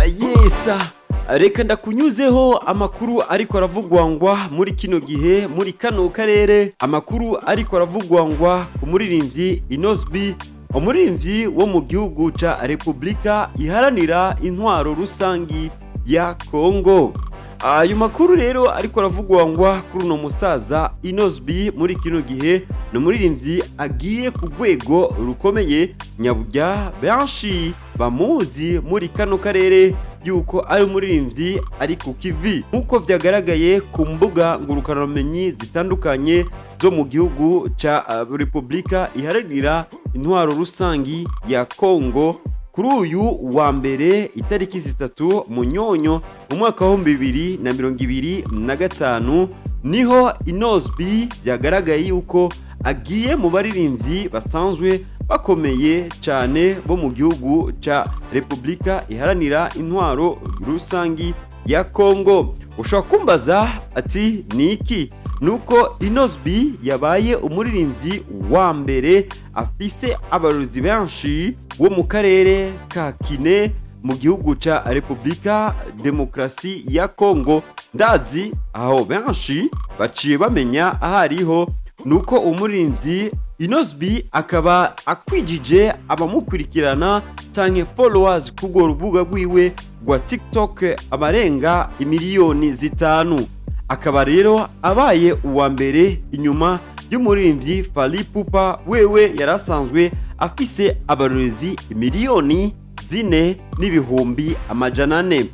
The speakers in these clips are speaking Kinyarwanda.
Yesa reka ndakunyuzeho amakuru ariko aravugwangwa muri kino gihe muri kano karere. Amakuru ariko aravugwangwa ku muririmbyi Inosbi, umuririmbyi wo mu gihugu ca Republika iharanira intwaro rusangi ya Kongo. Ayo makuru rero ariko aravugwangwa kuri uno musaza Inosbi muri kino gihe no muririmbyi agiye ku rwego rukomeye nyaburya benshi bamuzi muri kano karere yuko ari umuririmbyi ari ku kivi nkuko vyagaragaye ku mbuga ngurukanabumenyi zitandukanye zo mu gihugu ca Republika iharanira intwaro rusangi ya Kongo. Kuri uyu wa mbere itariki 3 Munyonyo mu mwaka wa 2025 niho Inosbi byagaragaye yuko agiye mu baririmbyi basanzwe bakomeye cyane bo mu gihugu ca Republika iharanira intwaro rusangi ya Kongo. Ushobora kumbaza ati niki? Nuko Inosbi yabaye umuririmbyi wa mbere afise abarozi benshi wo mu karere ka Kine mu gihugu ca Republika Demokrasi ya Kongo. Ndazi aho benshi baciye bamenya ahariho nuko umuririmbyi Inosbi akaba akwijije abamukurikirana canke followers kugo rubuga rwiwe rwa TikTok abarenga imiliyoni 5. Akaba rero abaye uwa mbere inyuma y'umuririmbyi Fally Ipupa wewe yarasanzwe afise abarorezi miliyoni 4 n'ibihumbi amajana 4.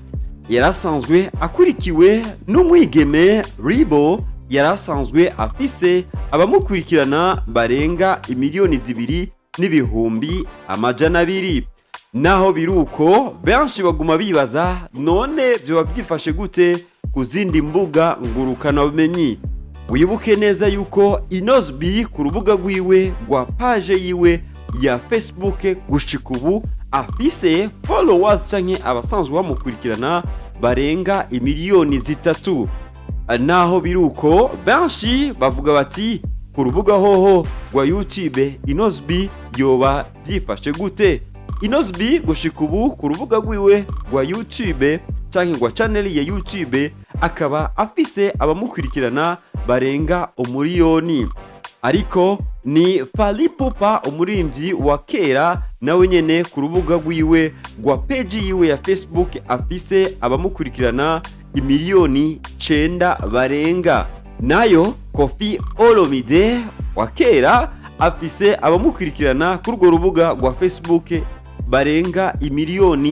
Yarasanzwe akurikiwe n'umwigeme Ribo yarasanzwe afise abamukurikirana barenga imiliyoni 2 n'ibihumbi amajana 2. Naho biruko benshi baguma bibaza none byo byifashe gute ku zindi mbuga ngurukana bumenyi. Wibuke neza yuko Inosbi ku rubuga rwiwe rwa page yiwe ya Facebook gushika ubu afise followers canke abasanzwe bamukurikirana barenga imiliyoni 3. Naho biruko benshi bavuga bati ku rubuga hoho rwa YouTube Inosbi yoba byifashe gute. Inosbi gushika ubu ku rubuga rwiwe rwa YouTube canke rwa channel ya YouTube akaba afise abamukurikirana barenga umuriyoni. Ariko ni Fally Ipupa umuririmbyi wa kera nawe nyene ku rubuga rwiwe rwa page yiwe ya Facebook afise abamukurikirana imiliyoni 9 barenga. Nayo Koffi Olomide wa kera afise abamukurikirana kuri urwo rubuga rwa Facebook barenga imiliyoni